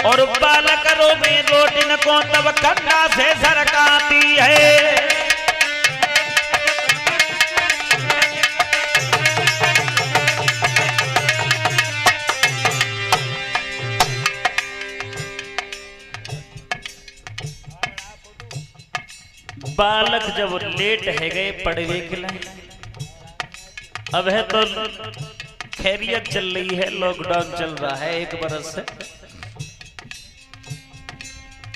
और बालक रोवे रोटिन को तब कंधा से सरकाती है। बालक जब लेट है गए पड़वे के लिए, अब है तो खैरियत चल रही है, लॉकडाउन चल रहा है 1 बरस से,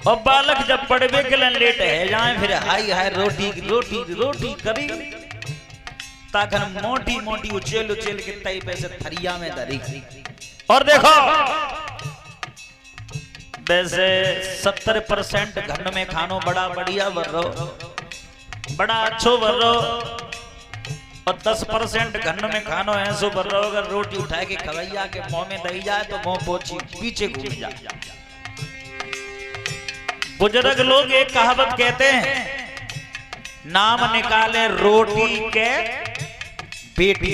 और बालक जब पड़वे के लिए लेट है जाए फिर हाई हाई रोटी रोटी रोटी करी ताकन मोटी मोटी उचेल उचेल के तई पे से थरिया में धरी। और देखो वैसे 70% घर में खानो बड़ा बढ़िया बर्रो, बड़ा अच्छो बर्रो, और 10% घर में खानो ऐसो बर्रो अगर रोटी उठा के खवैया के मुंह में दही जाए तो मुंह पोछी पीछे घूम जाए। बुजुर्ग लोग एक कहावत कहते हैं, नाम निकाले रोटी के बेटी।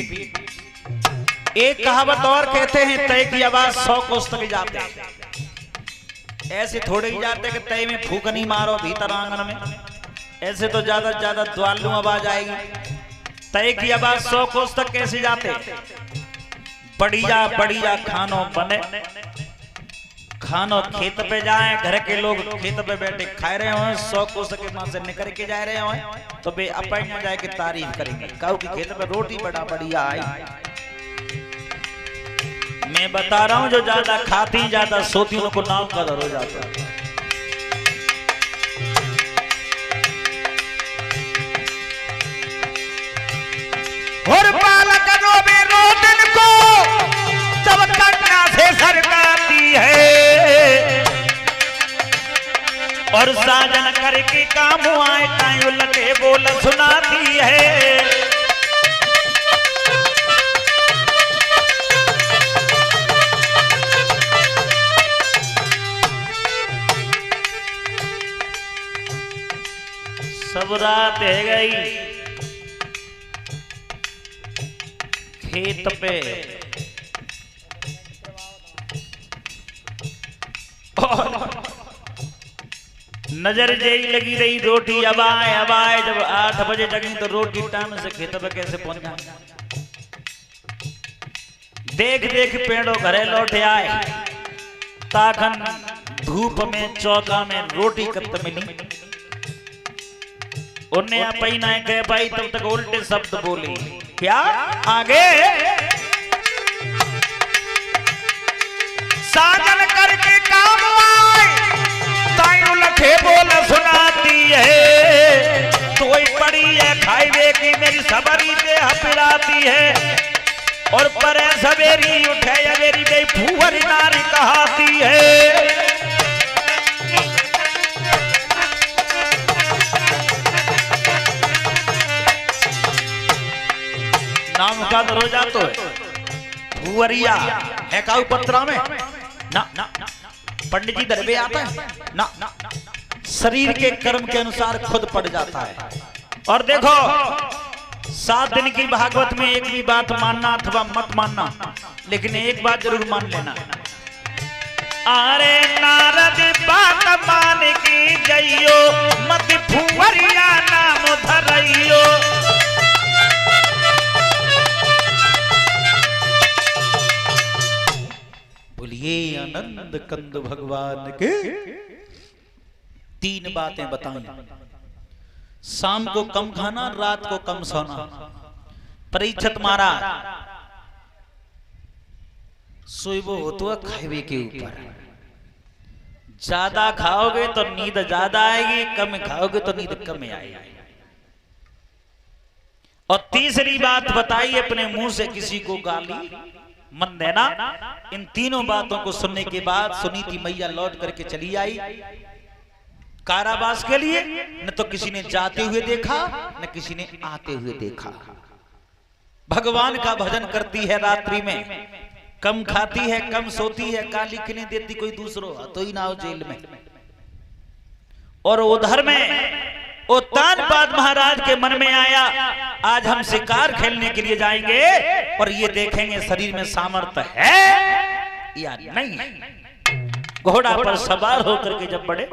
एक कहावत और कहते हैं, तय की आवाज 100 कोस तक जाते हैं। ऐसे थोड़े ही जाते कि तय में फूकनी मारो भीतर आंगन में, ऐसे तो ज्यादा ज्यादा द्वालू आवाज आएगी। तय की आवाज 100 कोस तक कैसे जाते। बढ़िया बढ़िया खानो बने, खानो खेत पे जाए, घर के लोग खेत पे बैठे खा रहे हो, 100 कोस के वहां से निकल के जा रहे हो तो बे अपन में जाके तारीफ करेंगे, कहो कि खेत पे रोटी बड़ा बढ़िया आई। मैं बता रहा हूं जो ज्यादा खाती ज्यादा सोती उनको नाम कदर हो जाता है। और बालक रोवे रोटिन को तब कंधा से सरकाती है, और साजन करके काम आए टाइम उलटे बोल सुनाती है। सब रात है गई खेत पे, और नजर जई लगी रही रोटी अब आए। जब 8 बजे जगी तो रोटी टाइम से खेत पे कैसे पहुंच जाए। देख देख पेड़ों घरे लौटे आए, ताकन धूप में चौका में रोटी कत मिली। उन्हें अपई ना कहे भाई, तब तक उल्टे शब्द बोले, क्या आगे साजन करके काम आए ताई उलटे बोल सुनाती है। तोई पड़ी है खाईवे की मेरी सबरी देह पिराती है, और परे सवेरी उठे मेरी बे फूहर नारी कहाती है। नाम का तो रोजा तो फुवरिया है काऊ पत्रा में ना, पंडित जी दरबे आता है ना, शरीर के कर्म के अनुसार खुद पड़ जाता है। और देखो 7 दिन की भागवत में एक भी बात मानना अथवा मत मानना, लेकिन एक बात जरूर मान लेना, अरे नारद बात मान की जइयो मत फुवरिया नाम धरइयो। बोलिए आनंद कंद भगवान के। 3 बातें बताई, शाम को कम खाना, रात को कम सोना। परीक्षित महाराज सोइबो होतो खाइबे के ऊपर, ज्यादा खाओगे तो नींद ज्यादा आएगी, कम खाओगे तो नींद कम आएगी। और तीसरी बात बताई, अपने मुंह से किसी को गाली मन देना। इन 3 बातों को सुनने के बाद सुनीति मैया लौट करके चली आई कारावास के लिए। न तो किसी ने जाते हुए देखा, न किसी ने आते हुए देखा। भगवान का भजन करती है रात्रि में, कम खाती है, कम सोती है, काली किने देती कोई दूसरो तो ही ना हो जेल में। और उधर में वो तानपाद महाराज के मन में आया, आज हम शिकार खेलने के लिए जाएंगे और ये देखेंगे शरीर में सामर्थ्य है या नहीं। घोड़ा पर सवार होकर के जब बढ़े,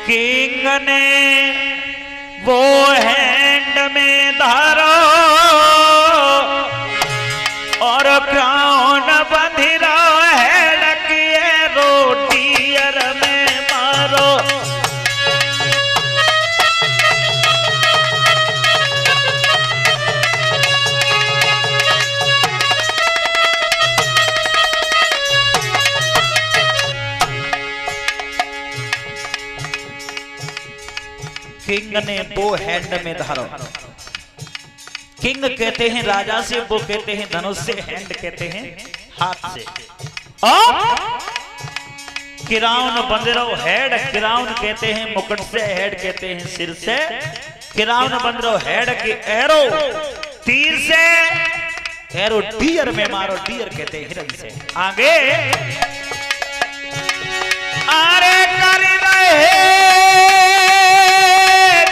किंग ने वो हैंड में धारो और क्राउन बंधिरा है लकिए रोटियर में मारो। किंग ने वो हैंड में धारो, किंग कहते हैं राजा से, वो कहते हैं धनुष से, हैंड कहते हैं हाथ से। और किराउन बंदरो हेड, किराउन कहते हैं मुकुट से, हेड कहते हैं सिर से। किराउन बंदरो हेड की एरो तीर से, एरो डियर में मारो, डियर कहते हैं हिरन से। आगे अरे कर रहे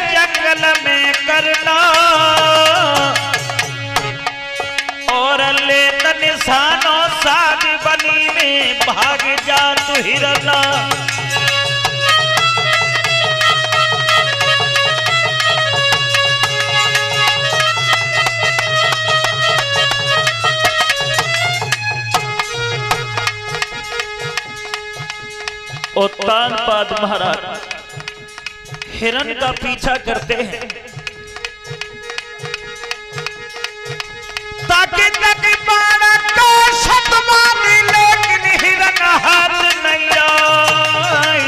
जंगल में करना और ले निशानों साग बनी में भाग जा तू हिरना। उत्तानपाद महाराज हिरन का पीछा करते हैं ताकि का शतमानी, लेकिन हिरन हाथ नहीं आई।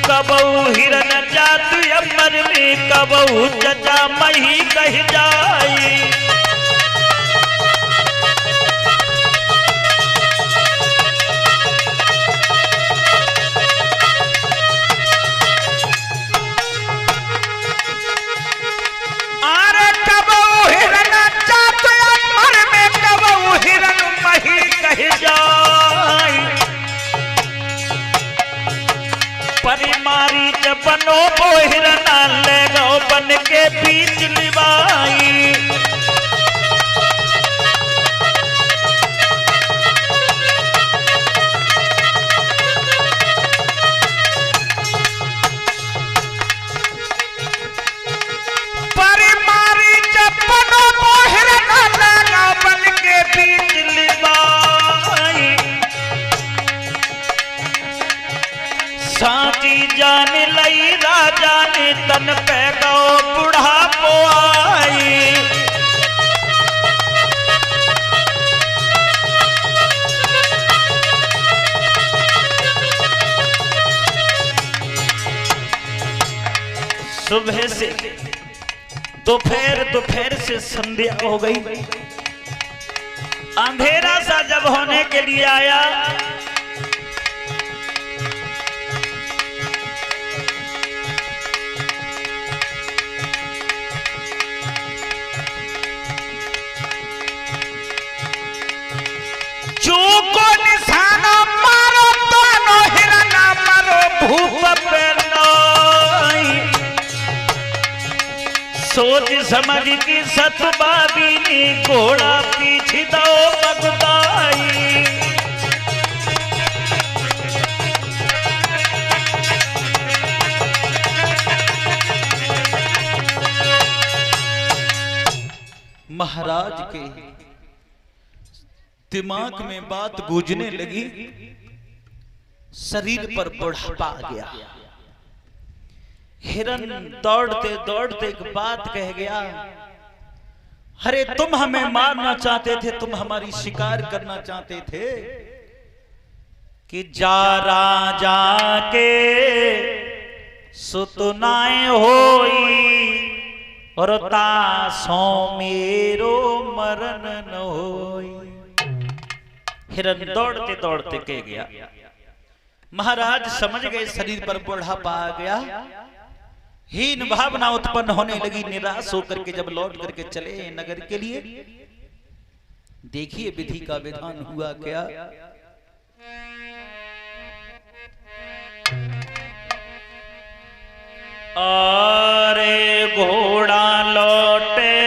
कबहू हिरन जातु अमर में, कबहू चचा मही कह जाई। परिमारी जब बनो वो हिरना ले गो बन के बीच लिवाई। परिमारी जब बनो वो हिरना ले गो बन के बीच लिवाई। साची जान लई राजा ने तन पे गो बुढ़ापो आई। सुबह से दोपहर से संध्या हो गई। अंधेरा सा जब होने के लिए आया, को निशाना मारो तो हिरना मारो भूप पे नहीं। सोच समझ की सतबाबीनी घोड़ा पीछे दो बगदाई। महाराज के दिमाग में बात गूंजने लगी, शरीर पर बुढ़ापा आ गया। हिरन दौड़ते दौड़ते एक बात कह गया, अरे तुम हमें मारना चाहते थे, तुम हमारी शिकार करना चाहते थे कि जा राजा के सुतनाए होई और तासों मेरो मरण न होई। हिरन दौड़ते दौड़ते कह गया। महाराज समझ गए शरीर पर बुढ़ापा आ गया, हीन भावना उत्पन्न होने लगी। निराश होकर के जब लौट करके चले नगर के लिए, देखिए विधि का विधान हुआ क्या। अरे घोड़ा लौटे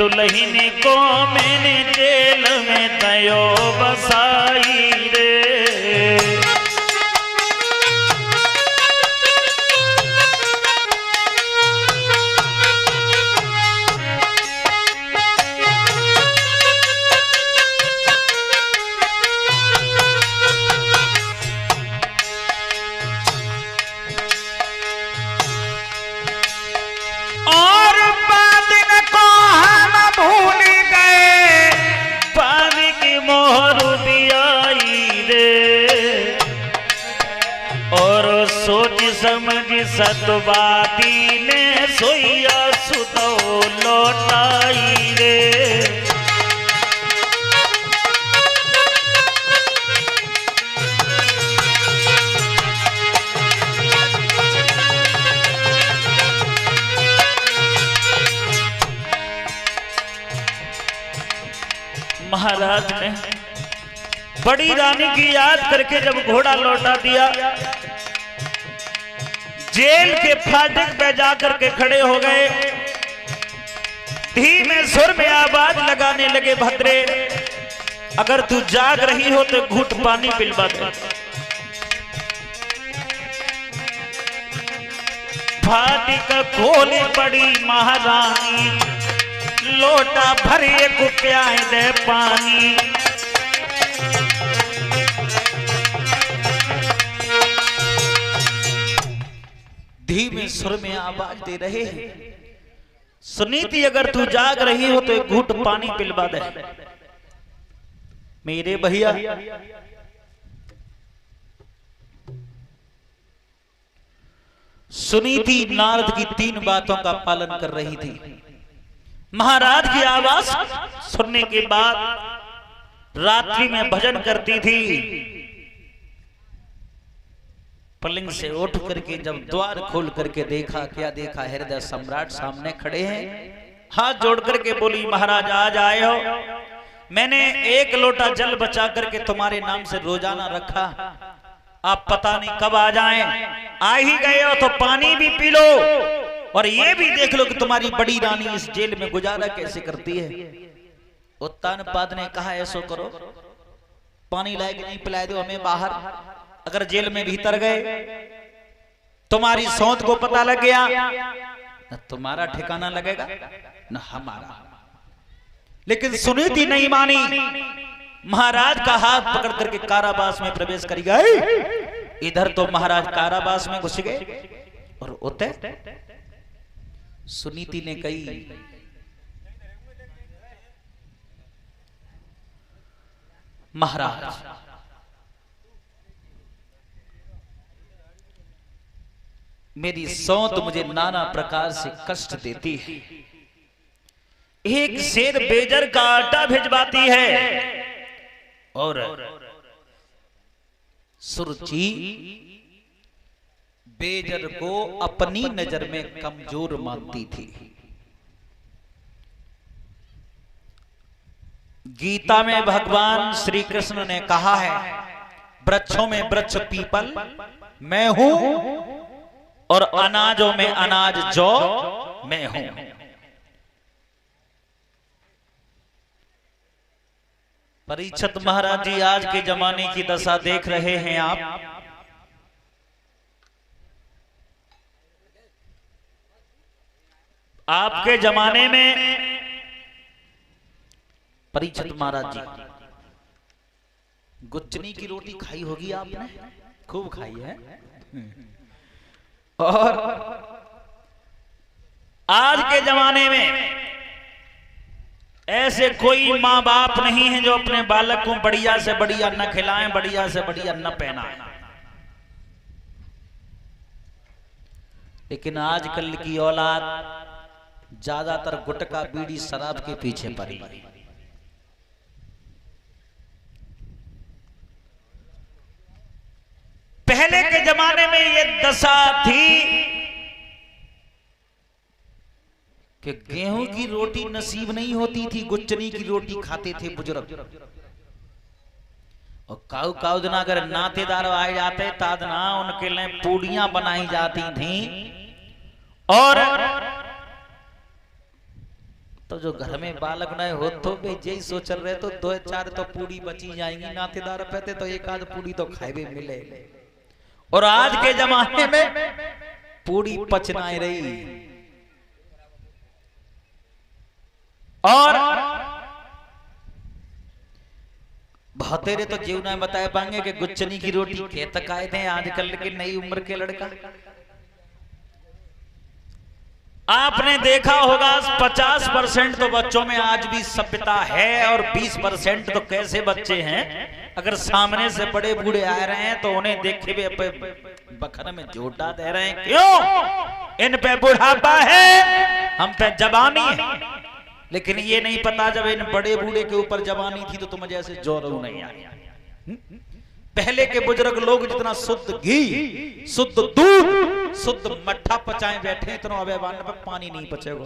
दुल्हन को मैंने जेल में दयो बसाई रे। समझ सतवादी ने सोया सुतो लौटाई रे। महाराज ने बड़ी रानी की याद करके जब घोड़ा लौटा दिया, जेल के फाटक पे जाकर के खड़े हो गए, धीमे सुर में आवाज लगाने लगे, भद्रे अगर तू जाग रही हो तो घूंट पानी पिलवा दे। फाटक खोली पड़ी महारानी, लोटा भर एक प्याए दे पानी। धीमे सुर में आवाज दे रहे हैं, सुनीति अगर तू जाग रही हो तो एक घूंट पानी पिलवा दे। मेरे भैया सुनीति नारद की 3 बातों का पालन कर रही थी। महाराज की आवाज सुनने के बाद रात्रि में भजन करती थी। पलंग से उठ करके जब द्वार खोल करके देखा, क्या देखा, हृदय सम्राट सामने खड़े हैं। हाथ जोड़ करके बोली, महाराज आज आए हो, मैंने 1 लोटा जल बचा करके तुम्हारे नाम से रोजाना रखा, आप पता नहीं कब आ जाएं, आ ही गए हो तो पानी भी पी लो और ये भी देख लो कि तुम्हारी बड़ी रानी इस जेल में गुजारा कैसे करती है। उत्तानपाद ने कहा, ऐसो करो, पानी लाए कि नहीं पिलाए दो हमें बाहर। अगर जेल में भीतर गए, तुम्हारी सौत को पता लग गया, न तुम्हारा ठिकाना लगेगा न हमारा। लेकिन सुनीति नहीं मानी, महाराज का हाथ पकड़ करके कारावास में प्रवेश कर गए। इधर तो महाराज कारावास में घुस गए और उतर सुनीति ने कही, महाराज मेरी सौत मुझे नाना प्रकार से कष्ट देती है। एक शेर बेजर का आटा भिजवाती है और सुरुचि बेजर को अपनी नजर में कमजोर मानती थी। गीता में भगवान श्री कृष्ण ने कहा है, वृक्षों में वृक्ष पीपल मैं हूं और अनाजों में अनाज जौ मैं हूं। परीक्षित महाराज जी आज के जमाने की दशा देख रहे हैं आप। आपके जमाने में परीक्षित महाराज जी गुच्चनी की रोटी खाई होगी आपने, खूब खाई है। और आज के जमाने में ऐसे कोई माँ बाप नहीं है जो अपने बालक को बढ़िया से बढ़िया न खिलाएं, बढ़िया से बढ़िया न पहनाएं। लेकिन आजकल की औलाद ज्यादातर गुटखा बीड़ी शराब के पीछे पड़ी। पहले के जमाने में ये दशा थी कि गेहूं की रोटी नसीब नहीं होती थी, गुच्चनी की रोटी खाते थे बुजुर्ग। और काऊ काऊ दिन अगर नातेदार आ जाते तादना उनके लिए पूड़ियां बनाई जाती थी और तो जो घर में बालक न हो तो वे यही सोच रहे तो 2-4 तो पूरी बची जाएंगी, नातेदार पहते तो एक आध पूरी तो खाए भी मिले। और आज के जमाने में पूरी पचना रही। और बहुतेरे तो जीव ना बताए पाएंगे कि गुच्चनी की रोटी के तक आए थे आजकल के नई उम्र के लड़का। आपने देखा होगा 50% तो बच्चों में आज भी सभ्यता है और 20% तो कैसे बच्चे हैं, अगर सामने से बड़े बूढ़े आ रहे हैं तो उन्हें देखे हुए बखर में झूठा दे रहे हैं। क्यों? इन पे बुढ़ापा है, हम पे जवानी है। लेकिन ये नहीं पता जब इन बड़े बूढ़े के ऊपर जवानी थी तो तुम जैसे जोर नहीं आया। पहले के बुजुर्ग लोग जितना शुद्ध घी, शुद्ध दूध, शुद्ध मट्ठा पचाए बैठे, इतना अबेवान पे पानी नहीं पचेगा।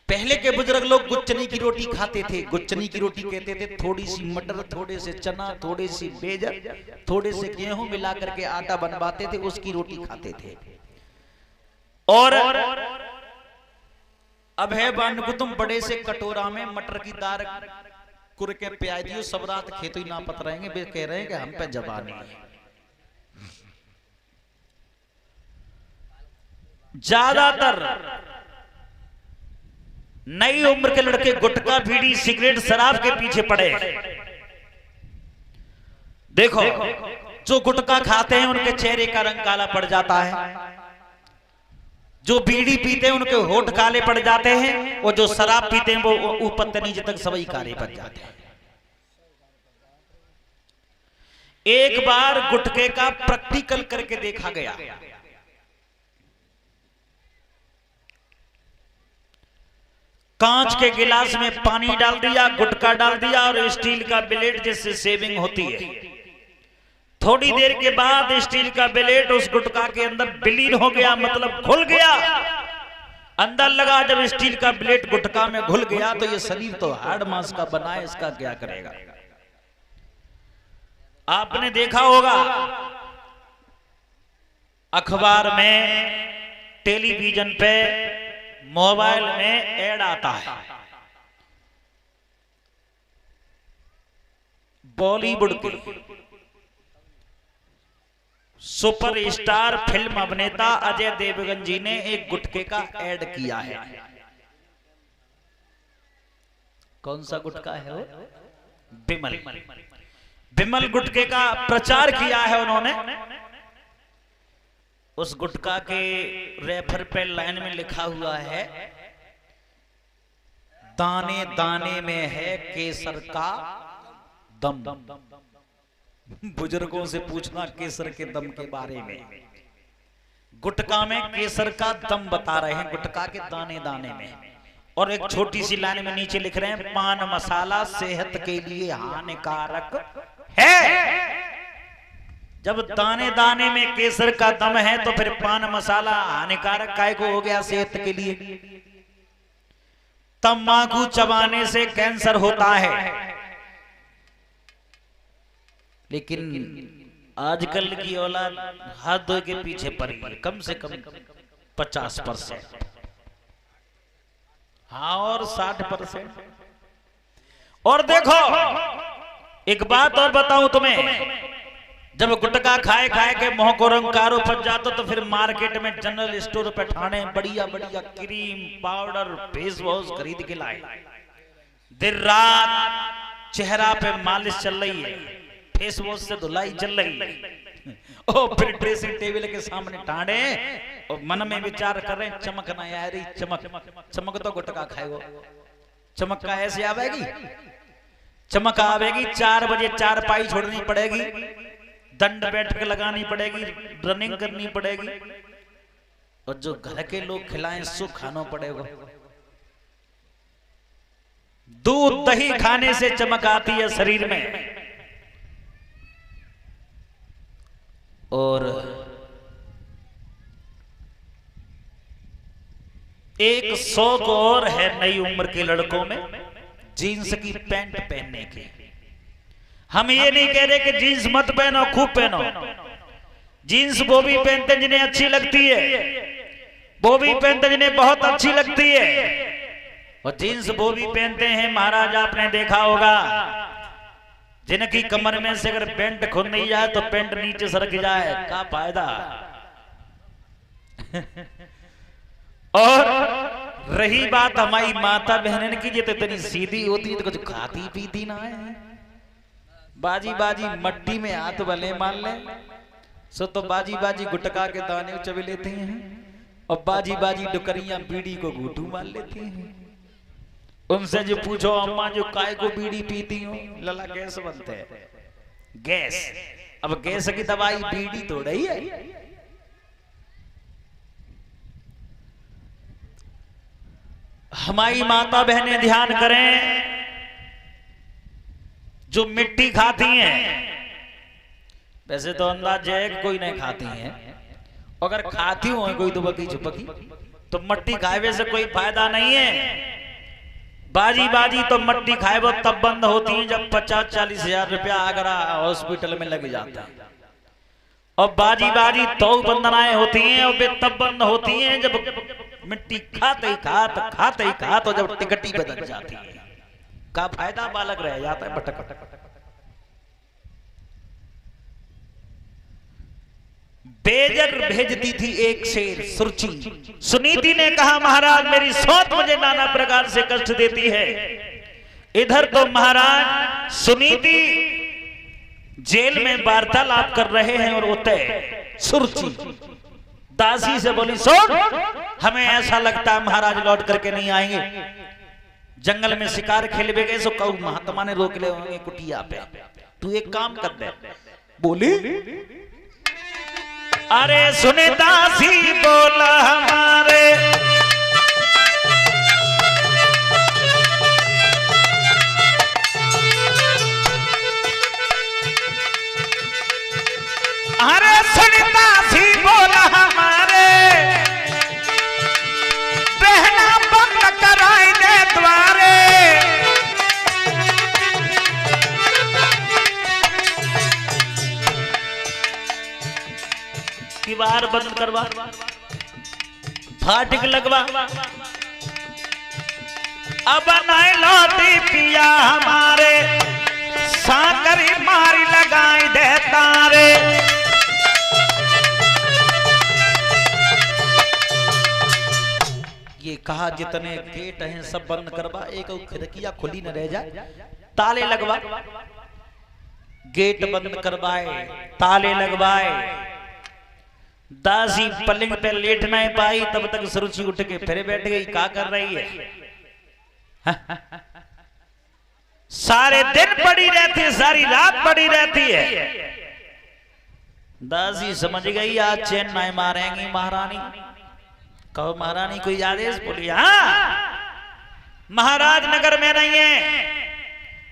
पहले के बुजुर्ग लोग गुच्चनी की रोटी खाते थे। गुच्चनी की रोटी कहते थे थोड़ी सी मटर, थोड़े से चना, थोड़े सी बेजर, थोड़े से गेहूं मिला करके आटा बनवाते थे, उसकी रोटी खाते थे। और अब है बान को तुम बड़े से कटोरा में मटर की दाल कुर के प्याज दियो, सब रात खेतों ही ना पत रहेंगे। वे कह रहे हैं कि हम पे जवानी है। ज्यादातर नई उम्र के लड़के गुटखा, बीड़ी, सिगरेट, शराब के पीछे पड़े। देखो जो गुटखा खाते हैं उनके चेहरे का रंग काला पड़ जाता है, जो बीड़ी पीते हैं उनके होठ काले पड़ जाते हैं, और जो शराब पीते हैं वो ऊपर से नीचे तक सभी काले पड़ जाते हैं। एक बार गुटखे का प्रैक्टिकल करके देखा गया। कांच के गिलास में पानी डाल दिया, गुटखा डाल दिया और स्टील का ब्लेड जिससे सेविंग होती है। थोड़ी देर के बाद स्टील का ब्लेड उस गुटखा के अंदर विलीन हो गया, मतलब घुल गया। अंदर लगा जब स्टील का ब्लेड गुटखा में घुल गया तो ये शरीर तो हाड़ मांस का बना है, इसका क्या करेगा। आपने देखा होगा अखबार में, टेलीविजन पे, मोबाइल में ऐड आता है। बॉलीवुड के सुपरस्टार फिल्म अभिनेता अजय देवगन जी ने एक गुटखे का ऐड किया है। कौन सा गुटखा है वो? बिमल। बिमल गुटखे का प्रचार किया है उन्होंने। उस गुटखा के रेफर पे लाइन में लिखा हुआ है, दाने दाने में है केसर का दम। बुजुर्गों से पूछना केसर के दम के बारे में। गुटखा में केसर का दम बता रहे हैं, गुटखा के दाने दाने में। और एक छोटी सी लाइन में नीचे लिख रहे हैं, पान मसाला सेहत के लिए हानिकारक है। जब दाने दाने में केसर का दम है तो फिर पान मसाला हानिकारक काय को हो गया सेहत के लिए? तंबाकू चबाने से कैंसर होता है। लेकिन आजकल की औलाद हाथ धो के पीछे पड़ी है, कम से कम 50%। हाँ, और 60%। और देखो एक बात और बताऊं तुम्हें, जब गुटखा खाए खाए के मुंह को रंगारो पच जाता तो फिर मार्केट में जनरल स्टोर पे ठाणे बढ़िया बढ़िया क्रीम, पाउडर, फेस वॉश खरीद के लाए। दिन रात चेहरा पे मालिश चल रही है, फेस वॉश से धुलाई चल रही है। और फिर ड्रेसिंग टेबल के सामने टांडे और मन में विचार कर रहे हैं, चमक ना यार, चमक चमक तो गुटखा खाएगो। चमक का ऐसे आवेगी, चमक आवेगी 4 बजे 4 पाई छोड़नी पड़ेगी, दंड बैठक लगानी पड़ेगी, रनिंग करनी पड़ेगी, और जो घर के लोग खिलाएं सो खाना पड़ेगा। दूध दही खाने से चमक आती है शरीर में। और एक शौक और है नई उम्र के लड़कों में, जीन्स की पैंट पहनने की। हम ये नहीं कह रहे कि जीन्स मत पहनो, खूब पहनो। जीन्स वो भी पहनते हैं जिन्हें अच्छी लगती है, बॉबी पहनते जिन्हें बहुत अच्छी लगती है, और जींस बॉबी पहनते हैं महाराज आपने देखा होगा, जिनकी कमर में से अगर पेंट खुल नहीं जाए तो पेंट नीचे सरक जाए, क्या फायदा। और रही बात हमारी माता बहनन की, ये तो इतनी सीधी होती है तो कुछ खाती पीती ना है, बाजी बाजी मट्टी में हाथ भले मान ले सो तो बाजी बाजी गुटका के दाने चबे लेते हैं, और बाजी बाजी डुकरियां बीड़ी को घूटू मार लेती हैं। उनसे जो पूछो अम्मा जो काय को बीड़ी पीती हो, लला गैस बनते हैं, गैस। अब गैस की दवाई बीड़ी तो रही है। हमारी माता बहनें ध्यान करें, जो मिट्टी खाती हैं, वैसे तो अंदाज है कि कोई नहीं खाती हैं, अगर खाती हो कोई तो बकी छुपकी, तो मट्टी खाए से कोई फायदा नहीं है। बाजी बाजी तो मट्टी खाए वो तब बंद होती है जब 50-40 हजार रुपया आगरा हॉस्पिटल में लग जाता है, और बाजी बाजी तो बंदनाएं होती हैं और वे तब बंद होती हैं जब मिट्टी खाते ही खाते जब टिकटी बदल जाती है, का फायदा बालक रह जाता है भटक। बेजर भेजती थी एक शेर सुरची, सुनीति ने कहा महाराज मेरी सौत मुझे नाना प्रकार से कष्ट देती है। इधर तो महाराज सुनीति जेल में वार्तालाप कर रहे हैं, और उतय सुरची दासी से बोली सुन, हमें ऐसा लगता है महाराज लौट करके नहीं आएंगे, जंगल में शिकार खेलवे गए सो कहू महात्मा ने रोक ले होंगे कुटिया पे, तू एक काम कर दे। बोली अरे सुने दासी बोला हमारे, अरे सुने दासी बोला हमारे, बहना बंद कराई दे द्वारे, दीवार बंद करवा, फाटक लगवा, अब नहीं लौटी पिया हमारे, साकरी मारी लगाई दे तारे। ये कहा जितने गेट हैं सब बंद करवा, एक खिड़कियां खुली न रह जाए, ताले लगवा। गेट बंद करवाए, ताले लगवाए, दासी पलंग पे लेट नहीं पाई, तब तक सुरुचि उठ के फिर बैठ गई। क्या कर रही है? सारे दिन पड़ी रहती है, सारी रात पड़ी रहती है। दासी समझ गई आज चैन नहीं मारेंगी महारानी। कहो महारानी कोई आदेश? बोली हाँ, महाराज नगर में नहीं है,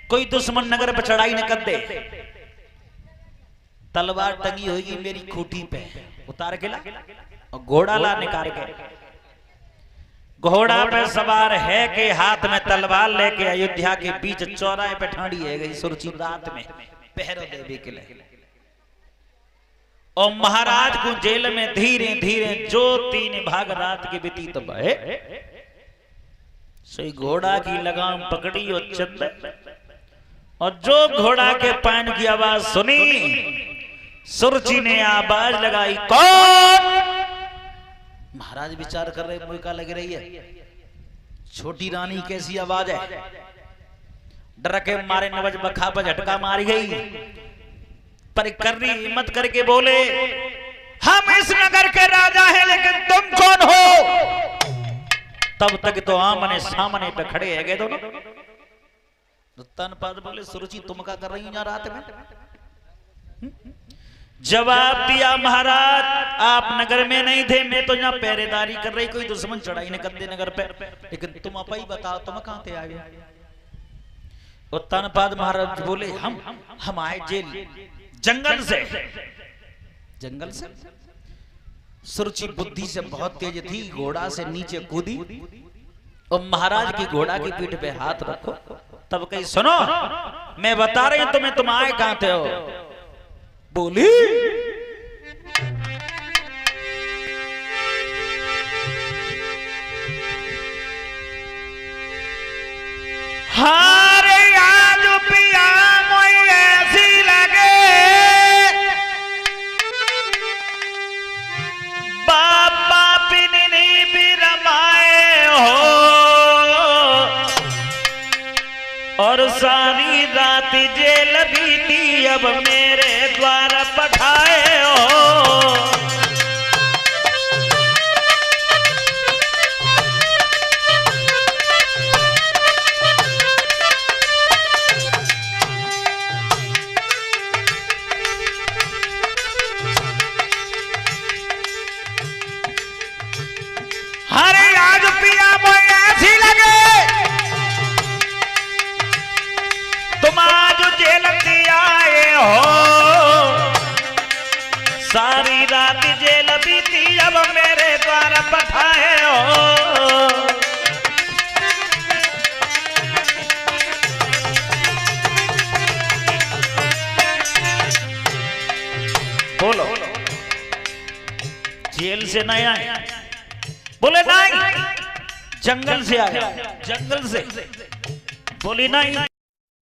कोई दुश्मन नगर पर चढ़ाई न कर दे। तलवार टंगी होगी मेरी खूंटी पे, उतार के ला, और घोड़ा ला निकाल के। घोड़ा पे सवार है के हाथ में तलवार लेके अयोध्या के बीच चौराहे पे ठाड़ी है गई सुरची रात में पहरो देवी के लिए। और महाराज को जेल में धीरे धीरे जो 3 भाग रात की बीती तब है सही घोड़ा की लगाम पकड़ी और चंद, और जो घोड़ा के पैन की आवाज सुनी सुरची ने आवाज लगाई, कौन? महाराज विचार कर रहे मुझे क्या लग रही है, छोटी रानी कैसी आवाज है। डर के मारे नवज बखा पर झटका मारी गई, पर कर्री हिम्मत करके बोले हम इस नगर के राजा हैं, लेकिन तुम कौन हो? तब तक तो आमने सामने पे खड़े है दोनों। तनपाद बोले सुरुचि तुम क्या कर रही हो यहाँ रात में? जवाब दिया महाराज आप नगर में नहीं थे, मैं तो यहाँ पहरेदारी कर रही, कोई दुश्मन चढ़ाई न कर दे नगर पे, लेकिन तुम आप ही बताओ तुम कहां थे आ गए? और तनपाद महाराज बोले हम आए जेल जंगल से। जंगल से? सुरुचि बुद्धि से बहुत तेज थी, घोड़ा से नीचे कूदी और महाराज की घोड़ा की पीठ पे हाथ रखो। तब कही सुनो मैं बता रही हूं तुम्हें, तुम आए कहां थे हो? बोली सारी रात जेल बीती अब मेरे द्वार पठाए हो। हरे आज पिया मोए ऐसी लगे तुम आज जेल से आए हो। सारी रात जेल बीती अब मेरे द्वार पठाए हो। बोलो जेल से नहीं आए? बोले नहीं, जंगल से आया। जंगल से बोली नहीं।